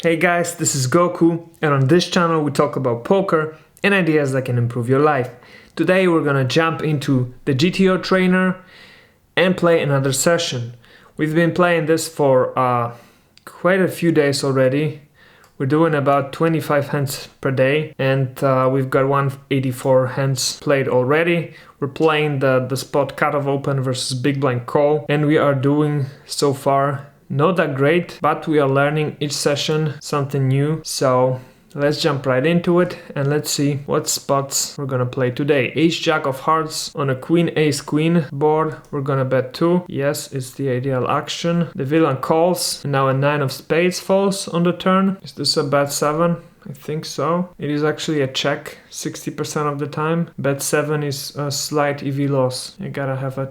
Hey guys, this is Goku, and on this channel we talk about poker and ideas that can improve your life. Today we're gonna jump into the GTO Trainer and play another session. We've been playing this for quite a few days already. We're doing about 25 hands per day, and we've got 184 hands played already. We're playing the spot cutoff open versus big blind call, and we are doing so far not that great, but we are learning each session something new. So let's jump right into it and let's see what spots we're gonna play today. Ace Jack of Hearts on a Queen Ace Queen board. We're gonna bet 2. Yes, it's the ideal action. The villain calls, and now a 9 of spades falls on the turn. Is this a bet 7? I think so. It is actually a check 60% of the time. Bet 7 is a slight EV loss. You gotta have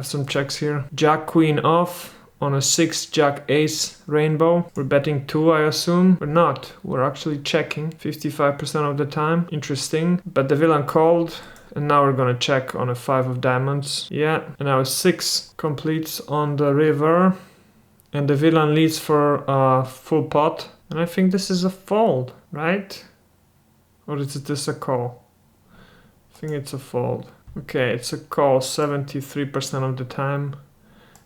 some checks here. Jack Queen off on a 6 Jack Ace rainbow. We're betting 2, I assume. We're not. We're actually checking 55% of the time. Interesting. But the villain called, and now we're gonna check on a 5 of diamonds. Yeah, and now a 6 completes on the river, and the villain leads for a full pot. And I think this is a fold, right? Or is this a call? I think it's a fold. Okay, it's a call 73% of the time,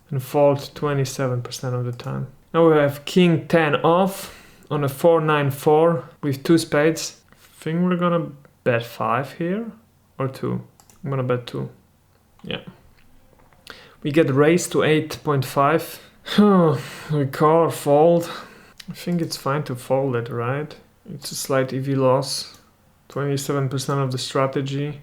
and fold 27% of the time. Now we have King 10 off on a 4-9-4 with 2 spades. I think we're gonna bet 5 here, or 2. I'm gonna bet 2. Yeah. We get raised to 8.5. We call or fold. I think it's fine to fold it, right? It's a slight EV loss. 27% of the strategy.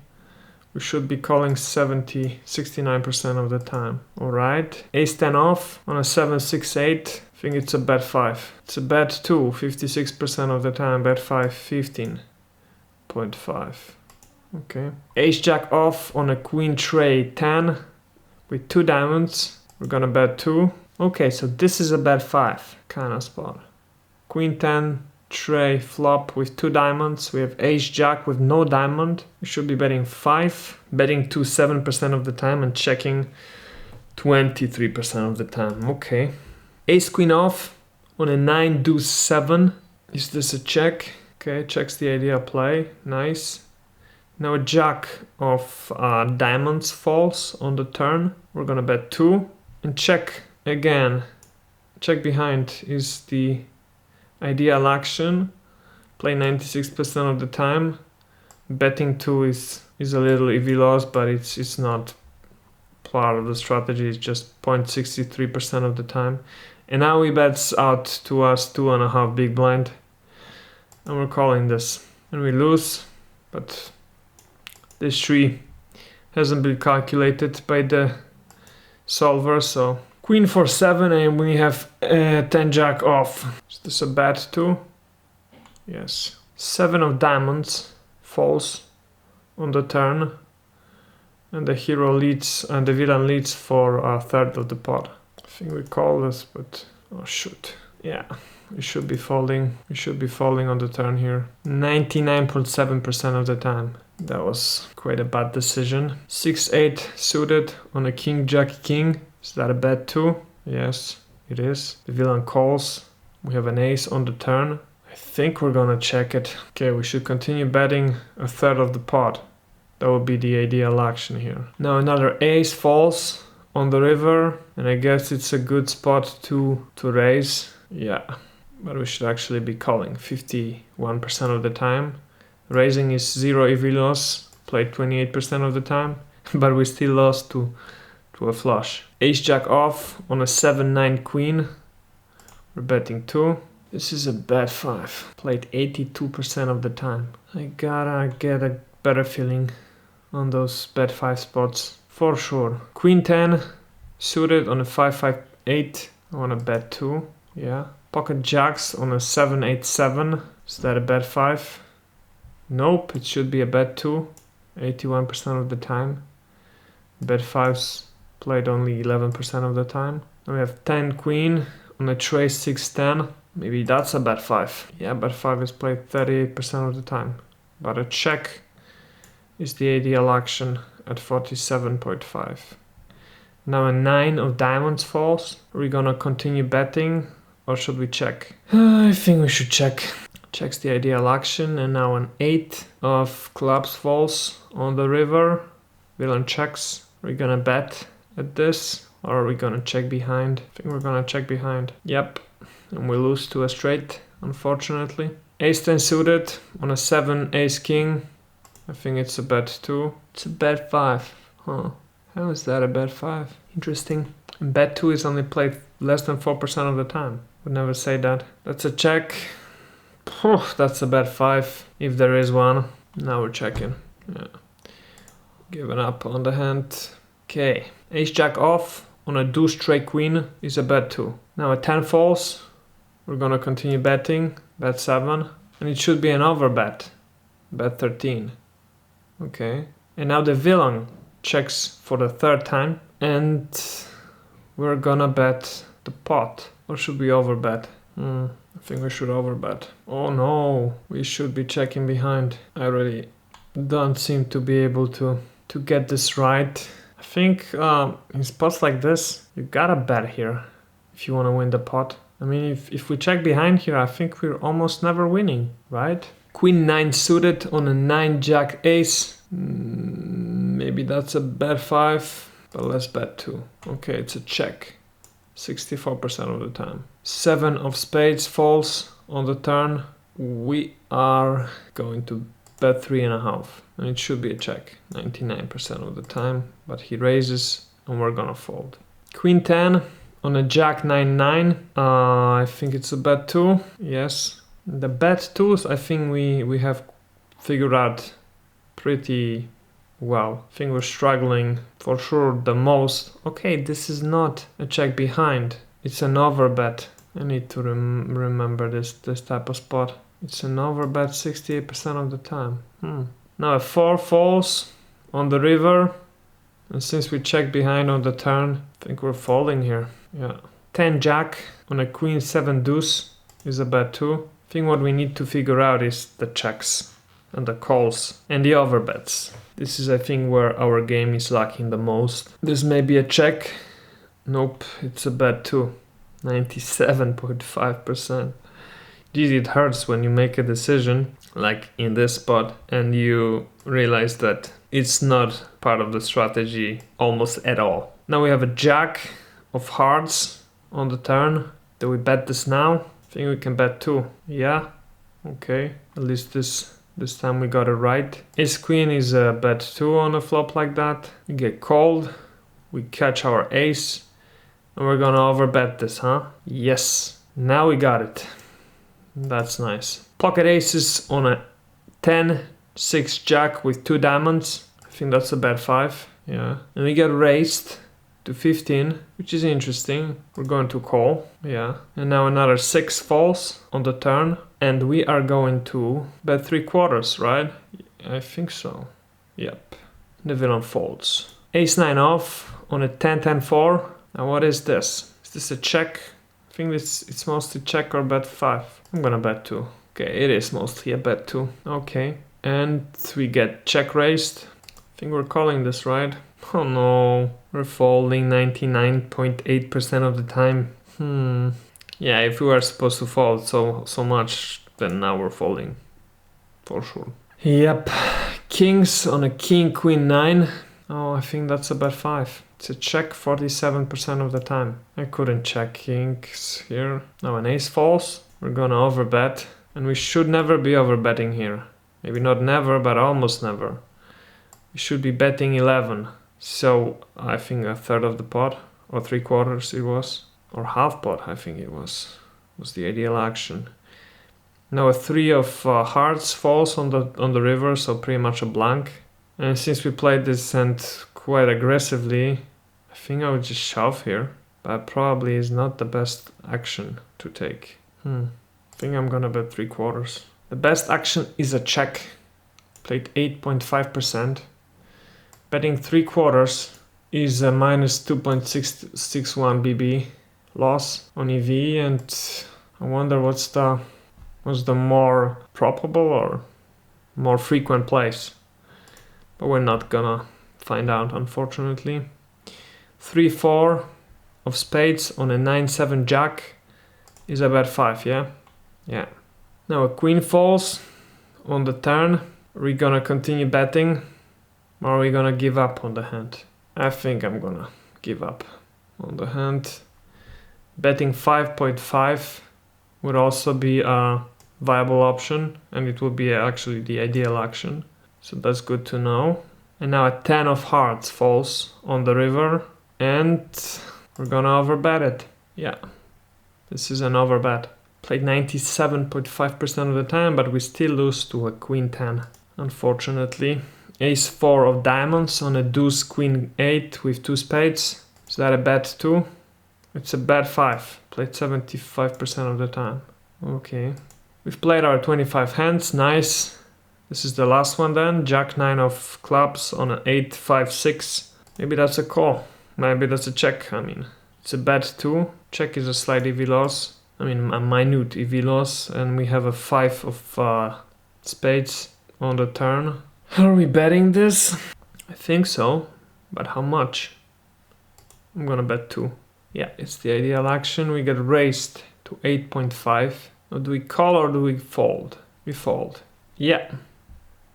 We should be calling 69% of the time. Alright. Ace 10 off on a 7-6-8. I think it's a bet 5. It's a bet 2, 56% of the time. Bet 5, 15.5. Okay. Ace Jack off on a Queen Tray 10 with 2 diamonds. We're gonna bet 2. Okay, so this is a bet 5 kind of spot. Queen 10. Tray flop with 2 diamonds. We have Ace Jack with no diamond. We should be betting 5, betting 2 7% of the time, and checking 23% of the time. Okay. Ace Queen off on a 9 deuce 7. Is this a check? Okay, checks the idea play. Nice. Now a Jack of diamonds falls on the turn. We're gonna bet 2 and check again. Check behind is the ideal action. Play 96% of the time. Betting 2 is a little EV loss, but it's not part of the strategy. It's just 0.63% of the time. And now he bets out to us 2.5 big blind, and we're calling this, and we lose. But this tree hasn't been calculated by the solver, so Queen 4-7, and we have 10 Jack off. Is this a bet 2? Yes. 7 of diamonds falls on the turn, and the hero leads, and the villain leads for a third of the pot. I think we call this, but oh shoot. Yeah, we should be folding. We should be folding on the turn here. 99.7% of the time. That was quite a bad decision. 6-8 suited on a King Jack King. Is that a bet 2? Yes, it is. The villain calls. We have an ace on the turn. I think we're gonna check it. Okay, we should continue betting a third of the pot. That would be the ideal action here. Now another ace falls on the river, and I guess it's a good spot to raise. Yeah, but we should actually be calling 51% of the time. Raising is 0 EV loss, played 28% of the time, but we still lost to a flush. Ace Jack off on a 7-9 Queen. We're betting 2. This is a bet 5. Played 82% of the time. I gotta get a better feeling on those bet 5 spots for sure. Queen 10 suited on a 5-5-8. I wanna bet 2. Yeah. Pocket Jacks on a 7-8-7. Is that a bet 5? Nope, it should be a bet 2. 81% of the time. Bet 5's played only 11% of the time. Now we have 10 Queen on a Tray 6-10. Maybe that's a bet 5. Yeah, bet 5 is played 38% of the time. But a check is the ideal action at 47.5. Now a 9 of diamonds falls. We're gonna continue betting or should we check? I think we should check. Checks the ideal action, and now an 8 of clubs falls on the river. Villain checks. We're gonna bet at this, or are we gonna check behind? I think we're gonna check behind. Yep, and we lose to a straight, unfortunately. Ace 10 suited on a 7 ace king. I think it's a bet 2. It's a bet 5. Huh. How is that a bet 5? Interesting. And bet 2 is only played less than 4% of the time. Would never say that. That's a check. That's a bet 5, if there is one. Now we're checking. Yeah. Giving up on the hand. Okay. Ace jack off on a deuce straight queen is a bet 2. Now a 10 falls. We're gonna continue betting. Bet 7. And it should be an overbet. Bet 13. Okay. And now the villain checks for the 3rd time. And we're gonna bet the pot. Or should we overbet? I think we should overbet. Oh no, we should be checking behind. I really don't seem to be able to get this right. I think in spots like this, you gotta bet here if you want to win the pot. I mean, if we check behind here, I think we're almost never winning, right? Queen 9 suited on a 9 jack ace. Maybe that's a bet 5, but let's bet 2. Okay, it's a check. 64% of the time. 7 of spades falls on the turn. We are going to bet 3.5. And it should be a check 99% of the time. But he raises and we're gonna fold. Queen 10 on a jack 9-9. I think it's a bet 2. Yes. The bet 2s I think we have figured out pretty well. I think we're struggling for sure the most. Okay, this is not a check behind. It's an overbet. I need to remember this type of spot. It's an overbet 68% of the time. Now a 4 falls on the river. And since we check behind on the turn, I think we're folding here. Yeah. 10 jack on a queen 7 deuce is a bet 2. I think what we need to figure out is the checks and the calls and the overbets. This is, I think, where our game is lacking the most. This may be a check. Nope, it's a bet 2. 97.5%. Geez, it hurts when you make a decision, like in this spot, and you realize that it's not part of the strategy almost at all. Now we have a jack of hearts on the turn. Do we bet this now? I think we can bet 2. Yeah, okay. At least this time we got it right. Ace queen is a bet 2 on a flop like that. We get called. We catch our ace. And we're gonna overbet this, huh? Yes. Now we got it. That's nice. Pocket aces on a 10-6 jack with 2 diamonds. I think that's a bet 5. Yeah. And we get raised to 15, which is interesting. We're going to call. Yeah. And now another 6 falls on the turn. And we are going to bet 3/4, right? I think so. Yep. The villain folds. Ace 9 off on a 10-10-4. Now what is this? Is this a check? I think it's mostly check or bet 5. I'm gonna bet 2. Okay, it is mostly a bet 2. Okay. And we get check raised. I think we're calling this, right? Oh no. We're folding 99.8% of the time. Yeah, if we were supposed to fold so much, then now we're folding. For sure. Yep. Kings on a king queen 9. Oh, I think that's a bet 5. It's a check 47% of the time. I couldn't check kings here. Now an ace falls. We're gonna overbet. And we should never be overbetting here. Maybe not never, but almost never. We should be betting 11. So I think a third of the pot. Or 3/4 it was. Or half pot I think it was the ideal action. Now a 3 of hearts falls on the river, so pretty much a blank. And since we played this hand quite aggressively, I think I would just shove here. But probably is not the best action to take. I think I'm gonna bet 3/4. The best action is a check. Played 8.5%. Betting 3/4 is a minus 2.661 BB loss on EV, and I wonder what's the more probable or more frequent place. But we're not gonna find out, unfortunately. 3-4 of spades on a 9-7 jack. is a bet 5, yeah? Yeah. Now a queen falls on the turn. Are we gonna continue betting? Or are we gonna give up on the hand? I think I'm gonna give up on the hand. Betting 5.5 would also be a viable option, and it would be actually the ideal action. So that's good to know. And now a 10 of hearts falls on the river, and we're gonna overbet it. Yeah, this is an overbet. Played 97.5% of the time, but we still lose to a queen 10, unfortunately. Ace 4 of diamonds on a deuce queen 8 with 2 spades. Is that a bet too? It's a bet 5. Played 75% of the time. Okay. We've played our 25 hands. Nice. This is the last one then. Jack 9 of clubs on an 8, 5, 6. Maybe that's a call. Maybe that's a check. I mean, it's a bet too. Check is a slight EV loss. I mean, a minute EV loss. And we have a 5 of spades on the turn. Are we betting this? I think so. But how much? I'm gonna bet 2. Yeah, it's the ideal action. We get raised to 8.5. Now, do we call or do we fold? We fold. Yeah.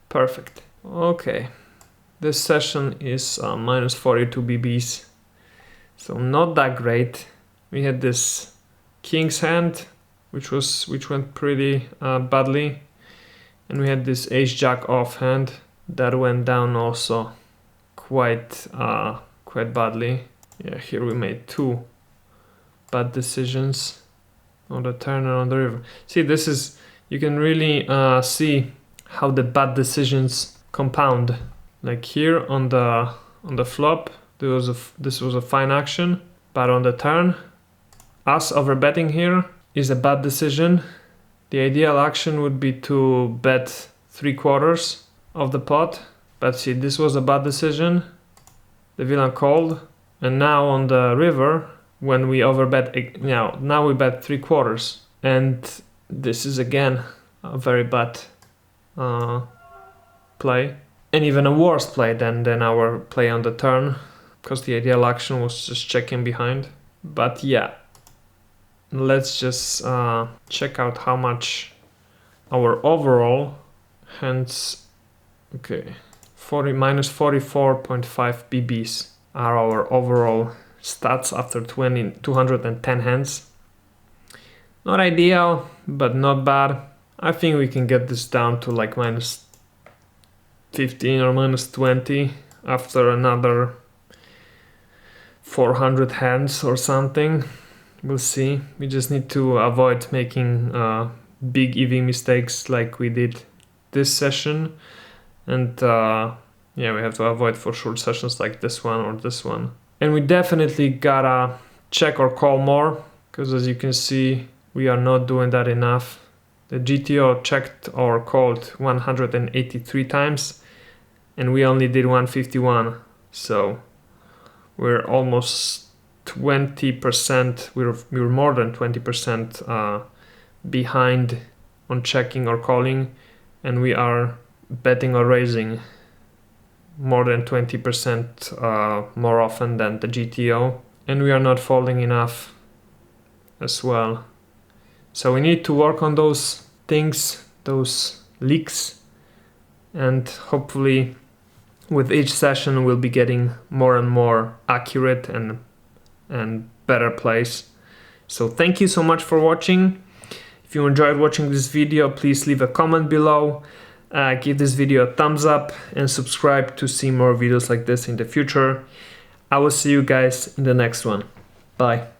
Perfect. Okay. This session is minus 42 BBs. So not that great. We had this king's hand, which went pretty badly. And we had this ace jack off hand that went down also quite badly. Yeah, here we made 2 bad decisions on the turn and on the river. See, this is, you can really see how the bad decisions compound. Like here on the flop, this was a fine action, but on the turn, us overbetting here is a bad decision. The ideal action would be to bet 3/4 of the pot, but see, this was a bad decision. The villain called, and now on the river, when we overbet, now we bet 3/4, and this is again a very bad play, and even a worse play than our play on the turn, because the ideal action was just checking behind. But yeah, let's just check out how much our overall hands. Okay, minus 44.5 BBs are our overall stats after 210 hands. Not ideal, but not bad. I think we can get this down to like minus 15 or minus 20 after another 400 hands or something. We'll see. We just need to avoid making big EV mistakes like we did this session. And yeah, we have to avoid for short sessions like this one or this one. And we definitely gotta check or call more, because as you can see, we are not doing that enough. The GTO checked or called 183 times, and we only did 151. So we're almost 20%, we're more than 20% behind on checking or calling, and we are betting or raising more than 20% more often than the GTO, and we are not folding enough as well. So we need to work on those things, those leaks, and hopefully with each session we'll be getting more and more accurate and better plays. So thank you so much for watching. If you enjoyed watching this video, please leave a comment below, give this video a thumbs up, and subscribe to see more videos like this in the future. I will see you guys in the next one. Bye.